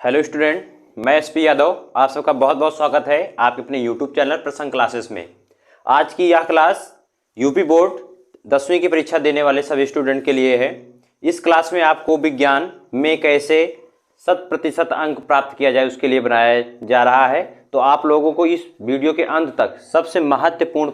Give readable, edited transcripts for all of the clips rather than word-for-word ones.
Hello student, मैं SP Yadav. आप सबका बहुत बहुत स्वागत है आपके अपने यूट्यूब चैनल प्रसंग क्लासेस में। आज की यह क्लास यूपी बोर्ड 10वीं की परीक्षा देने वाले सभी स्टूडेंट के लिए है। इस क्लास में आपको विज्ञान में कैसे 100% अंक प्राप्त किया जाए उसके लिए बनाया जा रहा है। तो आप लोगों को इस वीडियो के अंत तक सबसे महत्वपूर्ण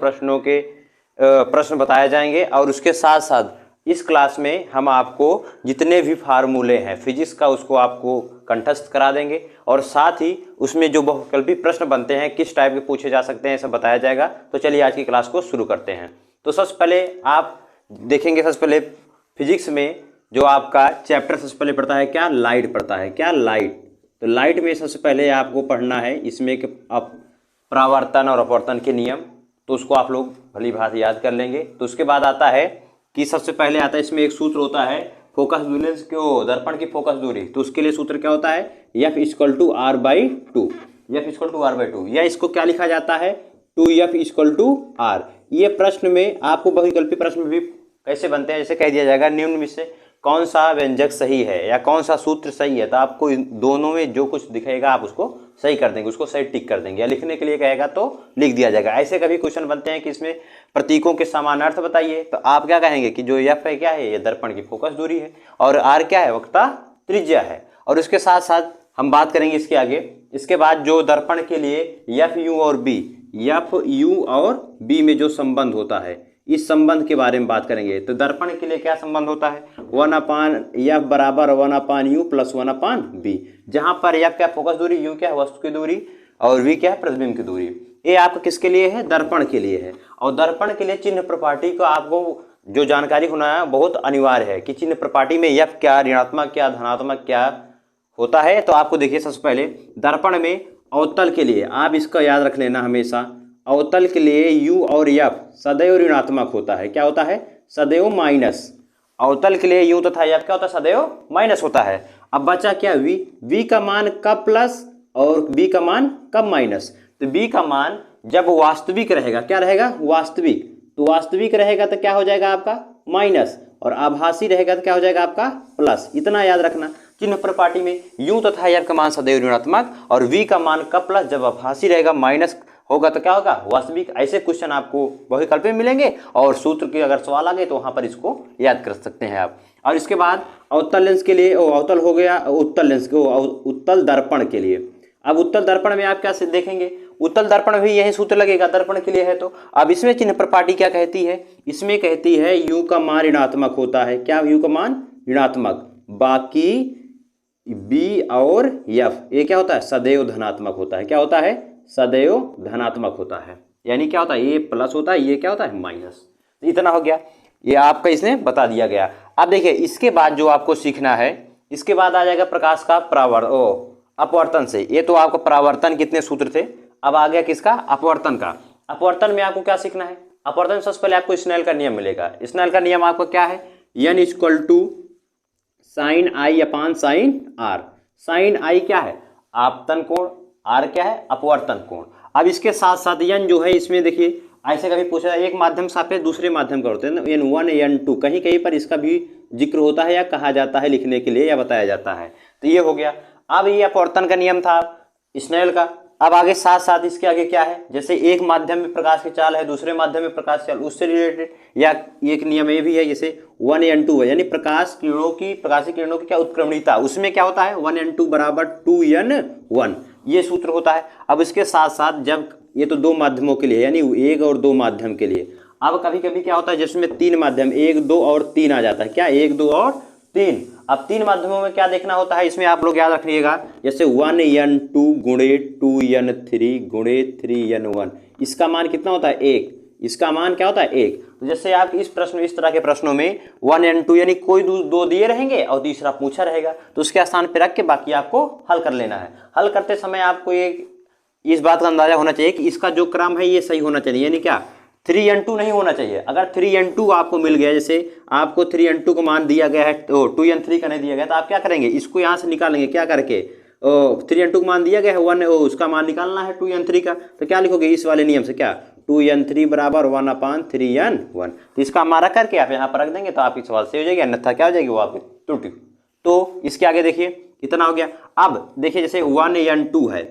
प्रश्न बताए जाएंगे और उसके साथ साथ इस क्लास में हम आपको जितने भी फार्मूले हैं फिजिक्स का उसको आपको कंठस्थ करा देंगे और साथ ही उसमें जो बहुविकल्पी प्रश्न बनते हैं किस टाइप के पूछे जा सकते हैं सब बताया जाएगा। तो चलिए आज की क्लास को शुरू करते हैं। तो सबसे पहले आप देखेंगे, सबसे पहले फिजिक्स में जो आपका चैप्टर सबसे पहले पढ़ता है क्या, लाइट पढ़ता है। क्या, लाइट। तो लाइट में सबसे पहले आपको पढ़ना है इसमें कि परावर्तन और अपवर्तन के नियम, तो उसको आप लोग भली भांति याद कर लेंगे। तो उसके बाद आता है कि सबसे पहले आता है इसमें एक सूत्र होता है फोकस दूरी क्यों, दर्पण की फोकस दूरी। तो उसके लिए सूत्र क्या होता है, F = R/2। F = R/2 या इसको क्या लिखा जाता है 2F = R। ये प्रश्न में आपको बहुविकल्पी प्रश्न भी कैसे बनते हैं, जैसे कह दिया जाएगा निम्न में से कौन सा व्यंजक सही है या कौन सा सूत्र सही है, तो आपको दोनों में जो कुछ दिखेगा आप उसको सही कर देंगे, उसको सही टिक कर देंगे। या लिखने के लिए कहेगा तो लिख दिया जाएगा। ऐसे कभी क्वेश्चन बनते हैं कि इसमें प्रतीकों के समानार्थ बताइए, तो आप क्या कहेंगे कि जो F है क्या है, ये दर्पण की फोकस दूरी है और R क्या है, वक्रता त्रिज्या है। और उसके साथ साथ हम बात करेंगे इसके आगे। इसके बाद जो दर्पण के लिए FU और B में जो संबंध होता है, इस संबंध के बारे में बात करेंगे। तो दर्पण के लिए क्या संबंध होता है, 1/F = 1/U + 1/B, जहां पर F क्या फोकस दूरी, U क्या है वस्तु की दूरी और V क्या है प्रतिबिंब की दूरी। ये आपका किसके लिए है, दर्पण के लिए है। और दर्पण के लिए चिन्ह प्रपाटी को आपको जो जानकारी होना बहुत अनिवार्य है कि चिन्ह प्रपाटी में F क्या, ऋणात्मक क्या, धनात्मक क्या होता है। तो आपको देखिए सबसे पहले दर्पण में अवतल के लिए आप इसका याद रख लेना हमेशा, अवतल के लिए U और F सदैव ऋणात्मक होता है। क्या होता है, सदैव माइनस। अवतल के लिए U तथा F क्या होता है, सदैव माइनस होता है। अब बचा क्या, V का मान कब प्लस और B का मान कब माइनस। तो B का मान जब वास्तविक रहेगा, क्या रहेगा, वास्तविक। तो वास्तविक रहेगा तो क्या हो जाएगा आपका माइनस, और आभासी रहेगा तो क्या हो जाएगा आपका प्लस। इतना याद रखना, चिन्ह प्रपाटी में U तथा F का मान सदैव ऋणात्मक और V का मान कब प्लस, जब आभासी रहेगा माइनस होगा तो क्या होगा, वास्तविक। ऐसे क्वेश्चन आपको बहुविकल्प में मिलेंगे और सूत्र के अगर सवाल आ गए तो वहां पर इसको याद कर सकते हैं आप। और इसके बाद अवतल लेंस के लिए, अवतल हो गया, उत्तल लेंस को उत्तल दर्पण के लिए। अब उत्तल दर्पण में आप क्या देखेंगे, उत्तल दर्पण में भी यही सूत्र लगेगा दर्पण के लिए है। तो अब इसमें चिन्ह प्रपाटी क्या कहती है, इसमें कहती है U का मान ऋणात्मक होता है। क्या, U का मान ऋणात्मक, बाकी B और F ये क्या होता है, सदैव धनात्मक होता है। क्या होता है, सदैव धनात्मक होता है। यानी क्या होता है, ये प्लस होता है, ये क्या होता है, माइनस। इतना हो गया, ये आपका इसने बता दिया गया। अब देखिए इसके बाद जो आपको सीखना है, इसके बाद आ जाएगा प्रकाश का अपवर्तन से। ये तो आपका परावर्तन कितने सूत्र थे, अब आ गया किसका, अपवर्तन का। अपवर्तन में आपको क्या सीखना है, अपवर्तन सबसे पहले आपको स्नेल का नियम मिलेगा। स्नेल का नियम आपका क्या है, N = sin I/sin R। sin I क्या है, आपतन कोण, R क्या है, अपवर्तन कोण। अब इसके साथ साथ N जो है, इसमें देखिए ऐसे कभी पूछा जाए एक माध्यम सापेक्ष दूसरे माध्यम का होते हैं ना, N1 N2 कहीं कहीं पर इसका भी जिक्र होता है या कहा जाता है लिखने के लिए या बताया जाता है। तो ये हो गया। अब ये अपवर्तन का नियम था स्नेल का। अब आगे साथ साथ इसके आगे क्या है, जैसे एक माध्यम में प्रकाश की चाल है दूसरे माध्यम में प्रकाश की चाल उससे रिलेटेड, या एक नियम ये भी है जैसे 1n2 है, यानी प्रकाशीय किरणों की क्या उत्क्रमणीयता, उसमें क्या होता है 1n2 = 2n1, ये सूत्र होता है। अब इसके साथ साथ जब ये तो दो माध्यमों के लिए यानी एक और दो माध्यम के लिए, अब कभी कभी क्या होता है जिसमें तीन माध्यम 1, 2 और 3 आ जाता है। क्या, 1, 2 और 3। अब तीन माध्यमों में क्या देखना होता है, इसमें आप लोग याद रखिएगा जैसे 1n2 × 2n3 × 3n1, इसका मान कितना होता है, 1। इसका मान क्या होता है, 1। तो जैसे आप इस तरह के प्रश्नों में 1n2 यानी कोई दो दिए रहेंगे और तीसरा पूछा रहेगा, तो उसके स्थान पर रख के बाकी आपको हल कर लेना है। हल करते समय आपको इस बात का अंदाजा होना चाहिए कि इसका जो क्रम है ये सही होना चाहिए, यानी क्या 3n2 नहीं होना चाहिए। अगर 3n2 आपको मिल गया, जैसे आपको 3n2 को मान दिया गया है तो 2n3 का नहीं दिया गया, तो आप क्या करेंगे, इसको यहाँ से निकालेंगे। क्या करके, 3n2 को मान दिया गया है 1, उसका मान निकालना है 2n3 का, तो क्या लिखोगे इस वाले नियम से, क्या 2n3 = 1/3n1। तो इसका मान रख करके आप यहाँ पर रख देंगे तो आपकी सवाल सही हो जाएगी, अन्यथा क्या हो जाएगी वो आपकी त्रुटि। तो इसके आगे देखिए कितना हो गया। अब देखिए जैसे 1n2 है,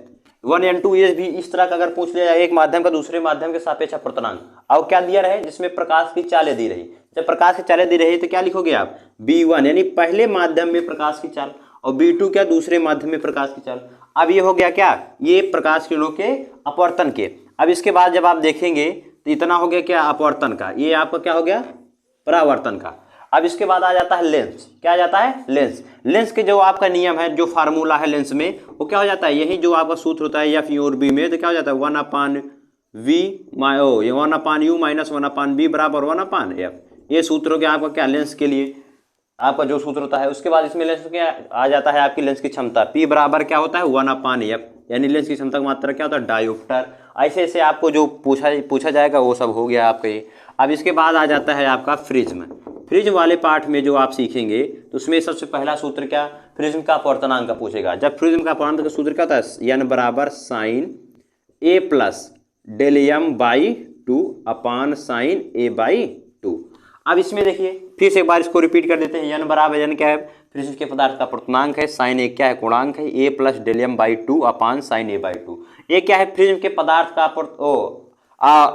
1n2 ये भी इस तरह का अगर पूछ लिया जाए एक माध्यम का दूसरे माध्यम के सापेक्ष अपवर्तनांक, अब क्या दिया रहे जिसमें प्रकाश की चालें दी रही, जब प्रकाश की चालें दी रही तो क्या लिखोगे आप b1 यानी पहले माध्यम में प्रकाश की चाल, और b2 क्या दूसरे माध्यम में प्रकाश की चाल। अब ये हो गया क्या, ये प्रकाश किरणों के अपवर्तन के। अब इसके बाद जब आप देखेंगे तो इतना हो गया क्या अपवर्तन का, ये आपका क्या हो गया परावर्तन का। अब इसके बाद आ जाता है लेंस, क्या आ जाता है लेंस। लेंस के जो आपका नियम है, जो फार्मूला है लेंस में, वो क्या हो जाता है, यही जो आपका सूत्र होता है एफ यू और बी में, तो क्या हो जाता है 1/u माइनस 1/b बराबर 1/f। ये सूत्र हो गया आपका क्या लेंस के लिए आपका जो सूत्र होता है। उसके बाद इसमें लेंस क्या आ जाता है आपकी लेंस की क्षमता, p बराबर क्या होता है 1/f, यानी लेंस की क्षमता की मात्रा क्या होता है डायोप्टर। ऐसे ऐसे आपको जो पूछा जाएगा वो सब हो गया आपका ये। अब इसके बाद आ जाता है आपका प्रिज्म। प्रिज्म वाले पार्ट में जो आप सीखेंगे तो उसमें सबसे पहला सूत्र क्या, प्रिज्म का अपवर्तनांक का पूछेगा। जब प्रिज्म का अपवर्तनांक का सूत्र क्या होता है, n बराबर sine a plus del m by 2 upon sine a by 2। अब इसमें देखिए फिर से एक बार इसको रिपीट कर देते हैं, n बराबर n क्या है प्रिज्म के पदार्थ का अपवर्तनांक है, साइन a क्या है कोणांक है, a plus del m by 2 upon sine a by 2। ये क्या है प्रिज्म के पदार्थ का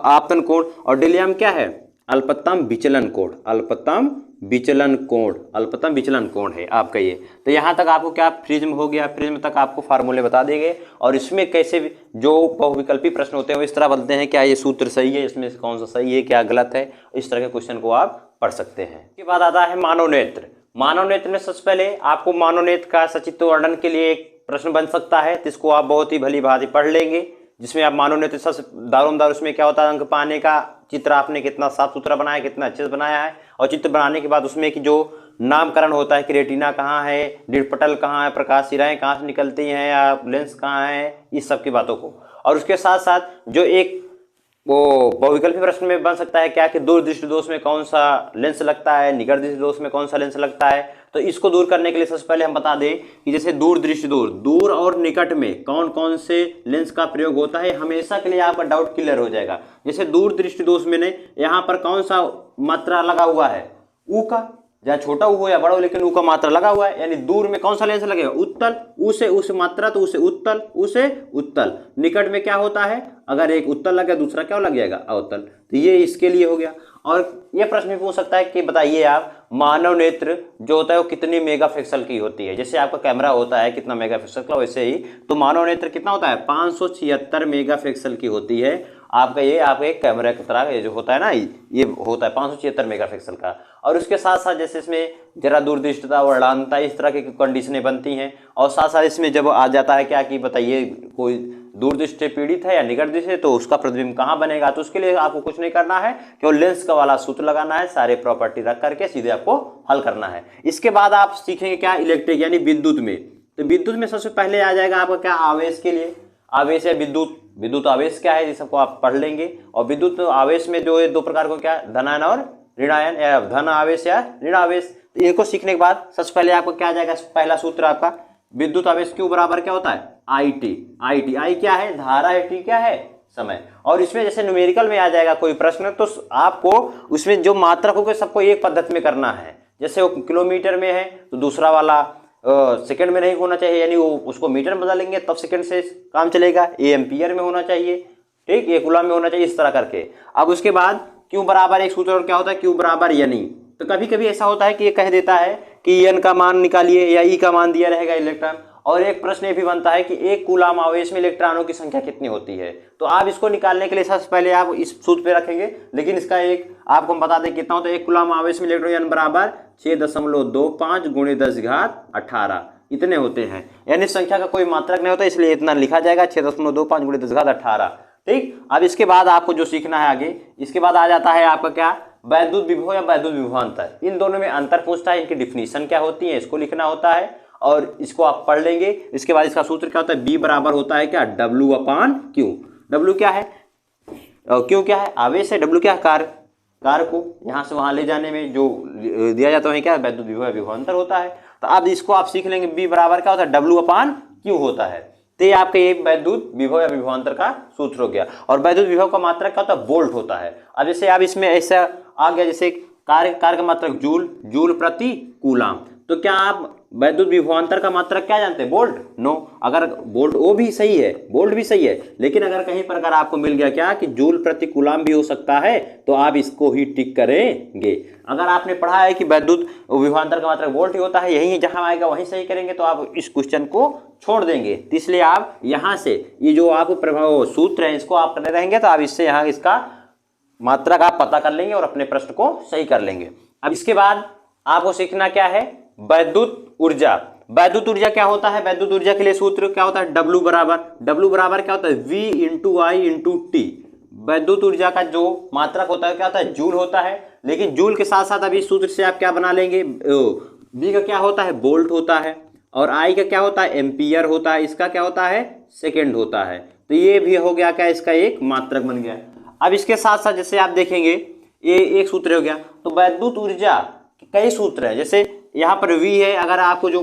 आपतन कोण, और डेल m क्या है अल्पतम विचलन कोण, अल्पतम विचलन कोण, अल्पतम विचलन कोण है आपका ये। तो यहाँ तक आपको क्या प्रिज्म हो गया, प्रिज्म तक आपको फार्मूले बता देंगे, और इसमें कैसे जो बहुविकल्पी प्रश्न होते हैं वो इस तरह बनते हैं, क्या ये सूत्र सही है, इसमें से कौन सा सही है क्या गलत है, इस तरह के क्वेश्चन को आप पढ़ सकते हैं। इसके बाद आता है मानव नेत्र। मानव नेत्र में सबसे पहले आपको मानव नेत्र का सचित्र वर्णन के लिए एक प्रश्न बन सकता है, तो इसको आप बहुत ही भली भांति पढ़ लेंगे, जिसमें आप मानव नेत्र सबसे दारोमदार उसमें क्या होता है अंक पाने का, चित्र आपने कितना साफ सुथरा बनाया, कितना अच्छे से बनाया है, और चित्र बनाने के बाद उसमें कि जो नामकरण होता है कि रेटिना कहाँ है, डिडपटल कहाँ है, प्रकाश सिराएं कहाँ से निकलती हैं या लेंस कहाँ है, इस सब की बातों को। और उसके साथ साथ जो एक वो बहुविकल्पी प्रश्न में बन सकता है क्या कि दूरदृष्टि दोष में कौन सा लेंस लगता है, निकट दृष्टि दोष में कौन सा लेंस लगता है। तो इसको दूर करने के लिए सबसे पहले हम बता दें कि जैसे दूरदृष्टि दोष, दूर और निकट में कौन कौन से लेंस का प्रयोग होता है, हमेशा के लिए आपका डाउट क्लियर हो जाएगा। जैसे दूरदृष्टि दोष में ने यहाँ पर कौन सा मात्रा लगा हुआ है, ऊ का, जहाँ छोटा ऊ हो या बड़ा हो लेकिन ऊ का मात्रा लगा हुआ है, यानी दूर में कौन सा लेंस लगेगा उत्तल, ऊ से उस मात्रा तो उसे उत्तल, उसे उत्तल। निकट में क्या होता है, अगर एक उत्तल लगे दूसरा क्या लग जाएगा अवतल, तो ये इसके लिए हो गया। और ये प्रश्न भी पूछ सकता है कि बताइए आप मानव नेत्र जो होता है वो कितनी मेगापिक्सल की होती है। जैसे आपका कैमरा होता है कितना मेगापिक्सल का, वैसे ही तो मानव नेत्र कितना होता है 576 मेगापिक्सल की होती है आपका। ये आपका एक कैमरा की तरह ये जो होता है ना, ये होता है 576 मेगापिक्सल का। और उसके साथ साथ जैसे इसमें जरा दूरदृष्टता वर्णांतता इस तरह की कंडीशनें बनती हैं, और साथ साथ इसमें जब आ जाता है क्या कि बताइए कोई दूरदृष्टि से पीड़ित है या निकट दृष्टि से, तो उसका प्रतिबिंब कहाँ बनेगा। तो उसके लिए आपको कुछ नहीं करना है, केवल लेंस का वाला सूत्र लगाना है, सारे प्रॉपर्टी रख करके सीधे आपको हल करना है। इसके बाद आप सीखेंगे क्या इलेक्ट्रिक यानी विद्युत में। तो विद्युत में सबसे पहले आ जाएगा आपका क्या आवेश के लिए, आवेश या विद्युत, विद्युत आवेश क्या है ये सबको आप पढ़ लेंगे। और विद्युत आवेश में जो है दो प्रकार को क्या धनायन और ऋणायन, या धन आवेश या ऋण आवेश। तो इनको सीखने के बाद सबसे पहले आपको क्या आ जाएगा, पहला सूत्र आपका विद्युत आवेश क्यू बराबर क्या होता है IT, आई क्या है धारा है, टी क्या है समय। और इसमें जैसे न्यूमेरिकल में आ जाएगा कोई प्रश्न तो आपको उसमें जो मात्रक होगा सबको एक पद्धति में करना है। जैसे वो किलोमीटर में है तो दूसरा वाला सेकंड में नहीं होना चाहिए, यानी वो उसको मीटर में बदलेंगे तब सेकंड से काम चलेगा। ये एम्पियर में होना चाहिए, ठीक, ये कूलम में होना चाहिए, इस तरह करके। अब उसके बाद क्यू बराबर एक सूत्र और क्या होता है क्यू बराबर यानी। तो कभी कभी ऐसा होता है कि ये कह देता है कि एन का मान निकालिए या ई का मान दिया रहेगा इलेक्ट्रॉन। और एक प्रश्न ये भी बनता है कि एक कूलम आवेश में इलेक्ट्रॉनों की संख्या कितनी होती है। तो आप इसको निकालने के लिए सबसे पहले आप इस सूत्र पे रखेंगे, लेकिन इसका एक आपको हम बता दें कितना होता है। एक कूलम आवेश में इलेक्ट्रॉन एन बराबर 6.25 गुणे 10⁻18 इतने होते हैं, यानी संख्या का कोई मात्रक नहीं होता, इसलिए इतना लिखा जाएगा 6.25 गुणे 10⁻18। ठीक, अब इसके बाद आपको जो सीखना है आगे, इसके बाद आ जाता है आपका क्या वैद्युत विभव या वैद्युत विभवांतर। इन दोनों में अंतर पूछता है, इनकी डिफिनीशन क्या होती है इसको लिखना होता है, और इसको आप पढ़ लेंगे। इसके बाद इसका सूत्र क्या होता है, बी बराबर होता है क्या W/Q। W क्या है और Q क्या है आवेश है, W क्या है कार्य को यहाँ से वहां ले जाने में जो दिया जाता है क्या वैद्युत विभव या विभवांतर होता है। तो अब इसको आप सीख लेंगे, बी बराबर क्या होता है W/Q होता है। तो ये आपके एक वैद्युत विभव या विभवांतर का सूत्र हो गया। और वैद्युत विभव का मात्रक क्या होता है वोल्ट होता है। अब जैसे आप इसमें ऐसा आ गया जैसे कार्य का मात्रक जूल प्रति कूलम। तो क्या आप वैद्युत विभवांतर का मात्रक क्या जानते हैं? वोल्ट। नो, अगर वोल्ट वो भी सही है, वोल्ट भी सही है, लेकिन अगर कहीं पर अगर आपको मिल गया क्या कि जूल प्रति कूलाम भी हो सकता है, तो आप इसको ही टिक करेंगे। अगर आपने पढ़ा है कि वैद्युत विभवांतर का मात्रक वोल्ट ही होता है, यही जहां आएगा वहीं सही करेंगे, तो आप इस क्वेश्चन को छोड़ देंगे। तो इसलिए आप यहां से ये जो आप प्रभाव सूत्र है इसको आप करते रहेंगे, तो आप इससे यहाँ इसका मात्रक आप पता कर लेंगे और अपने प्रश्न को सही कर लेंगे। अब इसके बाद आपको सीखना क्या है? वैद्युत ऊर्जा। वैद्युत ऊर्जा क्या होता है? वैद्युत ऊर्जा के लिए सूत्र क्या होता है? W बराबर क्या होता है? V इंटू आई इंटू टी। वैद्युत ऊर्जा का जो मात्रक होता है क्या होता है? जूल होता है। लेकिन जूल के साथ साथ अभी सूत्र से आप क्या बना लेंगे? V का क्या होता है? वोल्ट होता है। और I का क्या होता है? एम्पियर होता है। इसका क्या होता है? सेकेंड होता है। तो ये भी हो गया क्या? इसका एक मात्रक बन गया। अब इसके साथ साथ जैसे आप देखेंगे ये एक सूत्र हो गया। तो वैद्युत ऊर्जा कई सूत्र है, जैसे यहाँ पर V है, अगर आपको जो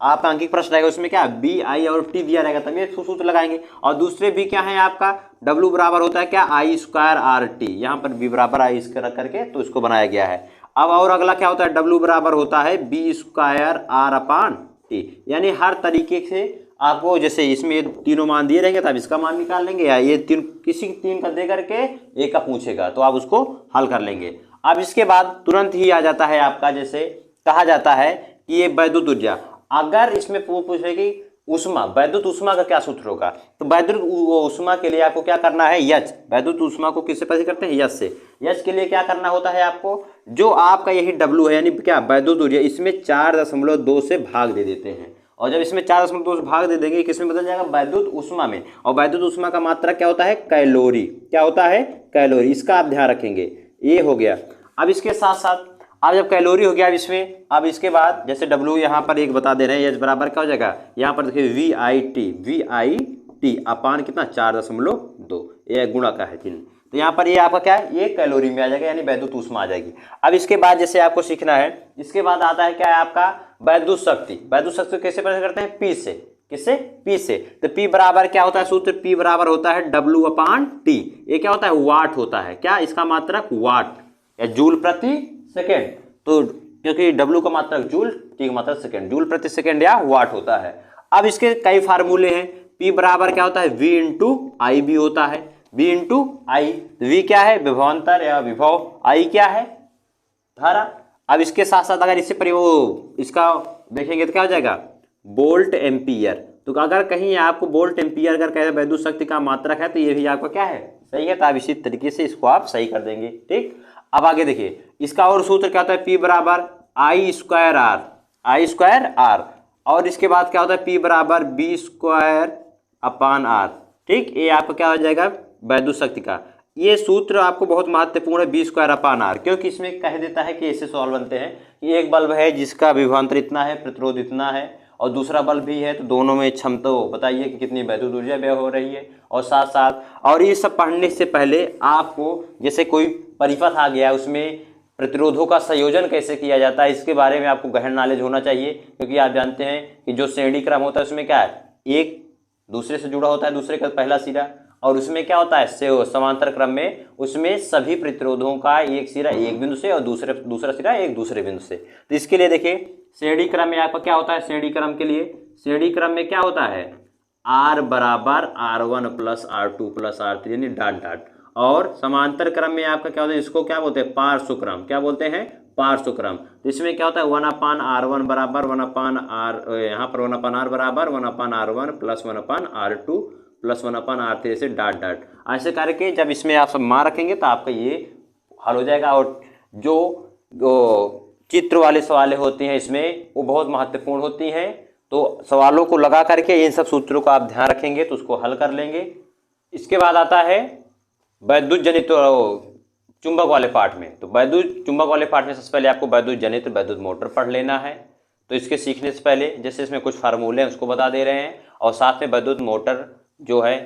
आपका अंकित प्रश्न रहेगा उसमें क्या बी आई और टी दिया रहेगा, तब ये सूत्र लगाएंगे। और दूसरे भी क्या है आपका? W बराबर होता है क्या? आई स्क्वायर आर टी। यहाँ पर B बराबर आई स्क्वायर करके तो इसको बनाया गया है। अब और अगला क्या होता है? W बराबर होता है B square R upon T. यानी हर तरीके से आपको, जैसे इसमें तीनों मान दिए रहेंगे तो आप इसका मान निकाल लेंगे, या ये तीन किसी तीन का दे करके एक का पूछेगा तो आप उसको हल कर लेंगे। अब इसके बाद तुरंत ही आ जाता है आपका, जैसे कहा जाता है कि ये वैद्युत ऊर्जा, अगर इसमें पूछे कि उष्मा, वैद्युत उष्मा का क्या सूत्र होगा, तो वैद्युत उष्मा के लिए आपको क्या करना है? यच। वैद्युत उष्मा को किससे पता करते हैं? यच से। यच के लिए क्या करना होता है आपको? जो आपका यही W है, यानी क्या वैद्युत ऊर्जा, इसमें 4.2 से भाग दे देते हैं। और जब इसमें 4.2 से भाग दे देंगे, किसमें बदल जाएगा? वैद्युत उष्मा में। और वैद्युत उष्मा का मात्रा क्या होता है? कैलोरी। क्या होता है? कैलोरी। इसका आप ध्यान रखेंगे। ये हो गया। अब इसके साथ साथ अब जब कैलोरी हो गया, अब इसमें अब इसके बाद जैसे W यहाँ पर एक बता दे रहे हैं, H बराबर क्या हो जाएगा? यहाँ पर देखिए वी आई टी अपान कितना? 4.2। ये गुणा का है चिन्ह, तो यहाँ पर ये आपका क्या है? ये कैलोरी में आ जाएगा, यानी वैद्युत ऊष्मा आ जाएगी। अब इसके बाद जैसे आपको सीखना है, इसके बाद आता है क्या है आपका? वैद्युत शक्ति। वैद्युत शक्ति कैसे पता करते हैं? P से। किससे? P से। तो P बराबर क्या होता है सूत्र? P बराबर होता है W अपान टी। ये क्या होता है? वाट होता है। क्या? इसका मात्रक वाट या जूल प्रति सेकेंड। तो क्योंकि W का मात्रक जूल, T का मात्रक सेकेंड, जूल प्रति सेकेंड या वाट होता है। अब इसके कई फार्मूले हैं। P बराबर क्या होता है? V इंटू आई भी होता है। V इंटू आई। V क्या है? विभवांतर या विभव। I क्या है? धारा। अब इसके साथ साथ अगर इससे इसका देखेंगे तो क्या हो जाएगा? Volt ampere. तो अगर कहीं आपको वोल्ट एम्पियर अगर कहे वैद्युत शक्ति का मात्रक है, तो ये भी आपका क्या है? सही है। तो आप इसी तरीके से इसको आप सही कर देंगे। ठीक। अब आगे देखिए, इसका और सूत्र क्या होता है? P बराबर आई स्क्वायर आर। और इसके बाद क्या होता है? P बराबर बी स्क्वायर अपान आर। ठीक। ये आपका क्या हो जाएगा? वैद्युत शक्ति का। ये सूत्र आपको बहुत महत्वपूर्ण है, बी स्क्वायर अपान आर, क्योंकि इसमें कह देता है कि ऐसे सवाल बनते हैं कि एक बल्ब है जिसका विभवांतर इतना है, प्रतिरोध इतना है, और दूसरा बल्ब भी है, तो दोनों में क्षमता बताइए कि कितनी वैद्युत ऊर्जा व्यय हो रही है। और साथ साथ और ये सब पढ़ने से पहले आपको जैसे कोई परिपथ आ गया, उसमें प्रतिरोधों का संयोजन कैसे किया जाता है, इसके बारे में आपको गहन नॉलेज होना चाहिए। क्योंकि आप जानते हैं कि जो श्रेणी क्रम होता है उसमें क्या है? एक दूसरे से जुड़ा होता है, दूसरे का पहला सिरा, और उसमें क्या होता है? समांतर क्रम में उसमें सभी प्रतिरोधों का एक सिरा एक बिंदु से और दूसरा सिरा एक दूसरे बिंदु से। तो इसके लिए देखिए, श्रेणी क्रम में आपका क्या होता है? श्रेणी क्रम के लिए श्रेणी क्रम में क्या होता है? R बराबर R1 plus R2 plus R3, यानी डॉट डॉट। और समांतर क्रम में आपका क्या होता है? इसको क्या बोलते हैं? पार्श्व क्रम। क्या बोलते हैं? पार्श्व क्रम। तो इसमें क्या होता है? 1/R1 बराबर 1/R, यहाँ पर 1/R बराबर 1/R1 plus 1/R2 plus 1/R3 से डॉट डॉट। ऐसे करके जब इसमें आप सब मान रखेंगे तो आपका ये हल हो जाएगा। और जो चित्र वाले सवालें होती हैं इसमें वो बहुत महत्वपूर्ण होती हैं, तो सवालों को लगा करके इन सब सूत्रों का आप ध्यान रखेंगे तो उसको हल कर लेंगे। इसके बाद आता है वैद्युत जनित चुंबक वाले पार्ट में। तो वैद्युत चुंबक वाले पार्ट में सबसे पहले आपको वैद्युत जनित वैद्युत मोटर पढ़ लेना है। तो इसके सीखने से पहले जैसे इसमें कुछ फार्मूले हैं उसको बता दे रहे हैं, और साथ में वैद्युत मोटर जो है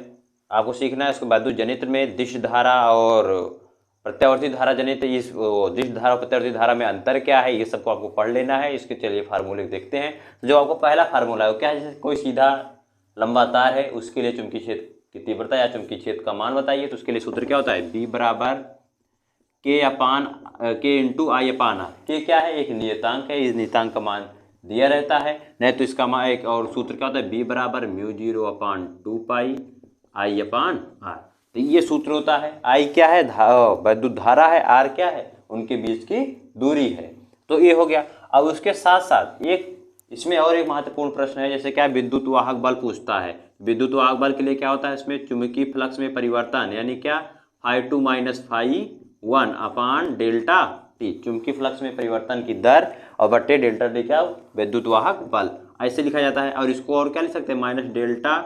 आपको सीखना है। उसको वैद्युत जनित्र में दिश धारा और प्रत्यावर्ती धारा जनित, इस दिश धारा और प्रत्यावर्ती धारा में अंतर क्या है, ये सबको आपको पढ़ लेना है। इसके चलिए फार्मूले देखते हैं। तो जो आपको पहला फार्मूला है वो क्या है? जैसे कोई सीधा लंबा तार है, उसके लिए चुंबकीय क्षेत्र की तीव्रता या चुंबकीय क्षेत्र का मान बताइए। तो उसके लिए सूत्र क्या होता है? B बराबर K into I upon R. K क्या है? एक नियतांक है, इस नियतांक का मान दिया रहता है। नहीं तो इसका एक और सूत्र क्या होता है, बी बराबर μ0/2 I अपान आर। तो ये सूत्र होता है। आई क्या है, विद्युत धारा है, आर क्या है, उनके बीच की दूरी है। तो ये हो गया। अब उसके साथ साथ एक इसमें और एक महत्वपूर्ण प्रश्न है, जैसे क्या विद्युत वाहक बल पूछता है। विद्युत वाहक बल के लिए क्या होता है, इसमें चुंबकीय फ्लक्स में परिवर्तन यानी क्या, φ2 - φ1 अपान डेल्टा टी, चुंबकीय फ्लक्स में परिवर्तन की दर और बट्टे डेल्टा टी क्या, विद्युत वाहक बल, ऐसे लिखा जाता है। और इसको और क्या लिख सकते हैं, minus delta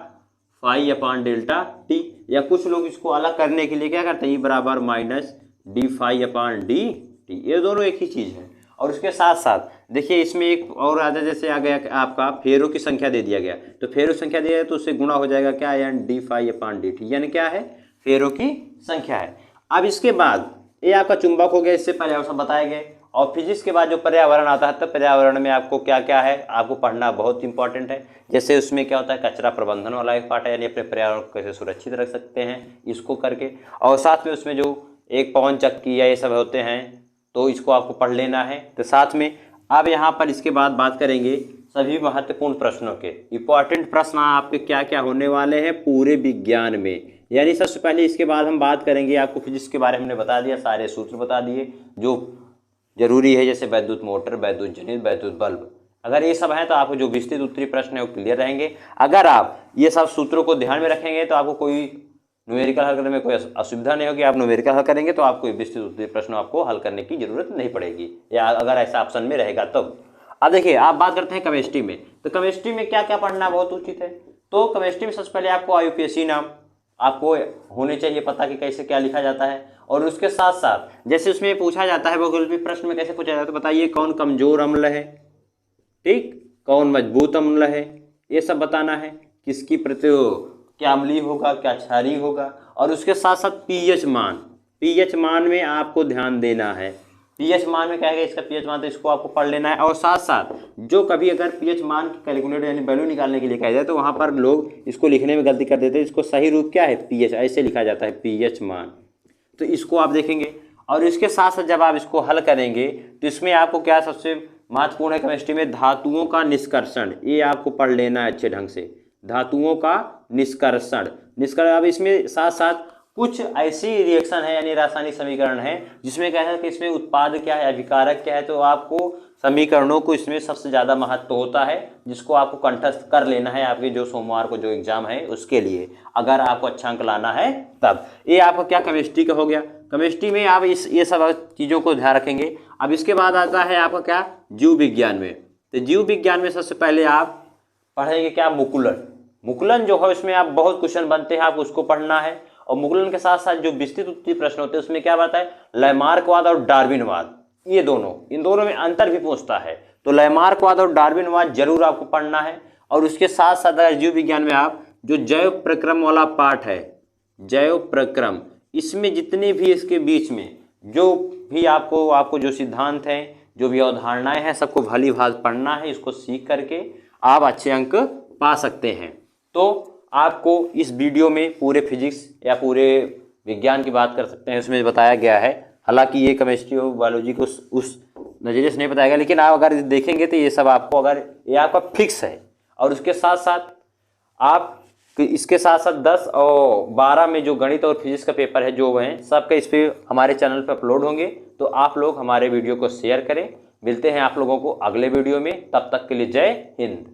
phi upon delta T, या कुछ लोग इसको अलग करने के लिए क्या करते हैं, ई बराबर माइनस डी फाई अपान डी टी, ये दोनों एक ही चीज़ है। और उसके साथ साथ देखिए इसमें एक और आ जाए, जैसे आ गया आपका फेरों की संख्या दे दिया गया, तो फेरों संख्या दिया है तो उससे गुणा हो जाएगा क्या, यानी डी फाई अपान डी टी, यानी क्या है, फेरों की संख्या है। अब इसके बाद ये आपका चुंबक हो गया, इससे पहले और सब बताए गए। और फिजिक्स के बाद जो पर्यावरण आता है, तो पर्यावरण में आपको क्या क्या है, आपको पढ़ना बहुत इंपॉर्टेंट है। जैसे उसमें क्या होता है, कचरा प्रबंधन वाला एक पार्ट है, यानी अपने पर्यावरण को कैसे सुरक्षित रख सकते हैं इसको करके। और साथ में उसमें जो एक पवन चक्की या ये सब होते हैं, तो इसको आपको पढ़ लेना है। तो साथ में अब यहाँ पर इसके बाद बात करेंगे सभी महत्वपूर्ण प्रश्नों के। इंपॉर्टेंट प्रश्न आपके क्या क्या होने वाले हैं पूरे विज्ञान में, यानी सबसे पहले इसके बाद हम बात करेंगे, आपको फिजिक्स के बारे में हमने बता दिया, सारे सूत्र बता दिए जो जरूरी है, जैसे वैद्युत मोटर, वैद्युत जनित, वैद्युत बल्ब। अगर ये सब है तो आपको जो विस्तृत उत्तरीय प्रश्न है वो क्लियर रहेंगे। अगर आप ये सब सूत्रों को ध्यान में रखेंगे तो आपको कोई न्यूमेरिकल हल करने में कोई असुविधा नहीं होगी। आप न्यूमेरिकल हल करेंगे तो आपको विस्तृत उत्तरीय प्रश्न आपको हल करने की जरूरत नहीं पड़ेगी, या अगर ऐसा ऑप्शन में रहेगा तब। अब देखिए आप बात करते हैं केमिस्ट्री में, तो केमिस्ट्री में क्या क्या पढ़ना बहुत उचित है। तो केमिस्ट्री में सबसे पहले आपको IUPAC नाम आपको होने चाहिए पता कि कैसे क्या लिखा जाता है। और उसके साथ साथ जैसे उसमें पूछा जाता है वैकल्पिक प्रश्न में कैसे पूछा जाता है, तो बताइए कौन कमजोर अम्ल है, ठीक, कौन मजबूत अम्ल है, ये सब बताना है। किसकी प्रति क्या अम्लीय होगा, क्या क्षारीय होगा। और उसके साथ साथ पीएच मान में आपको ध्यान देना है। पीएच मान में क्या है, इसका पीएच मान, तो इसको आपको पढ़ लेना है। और साथ साथ जो कभी अगर पीएच मान की कैलकुलेट यानी वैल्यू निकालने के लिए कहा जाए, तो वहाँ पर लोग इसको लिखने में गलती कर देते हैं। इसको सही रूप क्या है, पीएच, ऐसे लिखा जाता है पीएच मान। तो इसको आप देखेंगे। और इसके साथ साथ जब आप इसको हल करेंगे तो इसमें आपको क्या सबसे महत्वपूर्ण है केमिस्ट्री में, धातुओं का निष्कर्षण, ये आपको पढ़ लेना है अच्छे ढंग से, धातुओं का निष्कर्षण। अब इसमें साथ साथ कुछ ऐसी रिएक्शन है यानी रासायनिक समीकरण है जिसमें क्या है कि इसमें उत्पाद क्या है, अभिकारक क्या है, तो आपको समीकरणों को इसमें सबसे ज़्यादा महत्व होता है, जिसको आपको कंठस्थ कर लेना है आपके जो सोमवार को जो एग्जाम है उसके लिए, अगर आपको अच्छा अंक लाना है तब। ये आपका क्या केमिस्ट्री का हो गया। केमिस्ट्री में आप ये सब चीज़ों को ध्यान रखेंगे। अब इसके बाद आता है आपका क्या, जीव विज्ञान में। तो जीव विज्ञान में सबसे पहले आप पढ़ेंगे क्या, मुकुलन जो है उसमें आप बहुत क्वेश्चन बनते हैं, आप उसको पढ़ना है। और मुकुलन के साथ साथ जो विस्तृत उत्तरीय प्रश्न होते हैं उसमें क्या बात है, लैमार्कवाद और डार्विनवाद, ये दोनों, इन दोनों में अंतर भी पूछता है। तो लैमार्कवाद और डार्विनवाद जरूर आपको पढ़ना है। और उसके साथ साथ अगर जीव विज्ञान में आप जो जैव प्रक्रम वाला पार्ट है, जैव प्रक्रम, इसमें जितने भी इसके बीच में जो भी आपको जो सिद्धांत हैं, जो भी अवधारणाएं हैं, सबको भली भांति पढ़ना है। इसको सीख करके आप अच्छे अंक पा सकते हैं। तो आपको इस वीडियो में पूरे फिजिक्स या पूरे विज्ञान की बात कर सकते हैं, उसमें बताया गया है। हालांकि ये केमिस्ट्री और बायोलॉजी को उस नज़रिए से नहीं बताया गया, लेकिन आप अगर देखेंगे तो ये सब आपको, अगर ये आपका फिक्स है। और उसके साथ साथ आप इसके साथ साथ 10 और 12 में जो गणित और फिजिक्स का पेपर है जो हैं सबका इस पर हमारे चैनल पर अपलोड होंगे। तो आप लोग हमारे वीडियो को शेयर करें। मिलते हैं आप लोगों को अगले वीडियो में, तब तक के लिए जय हिंद।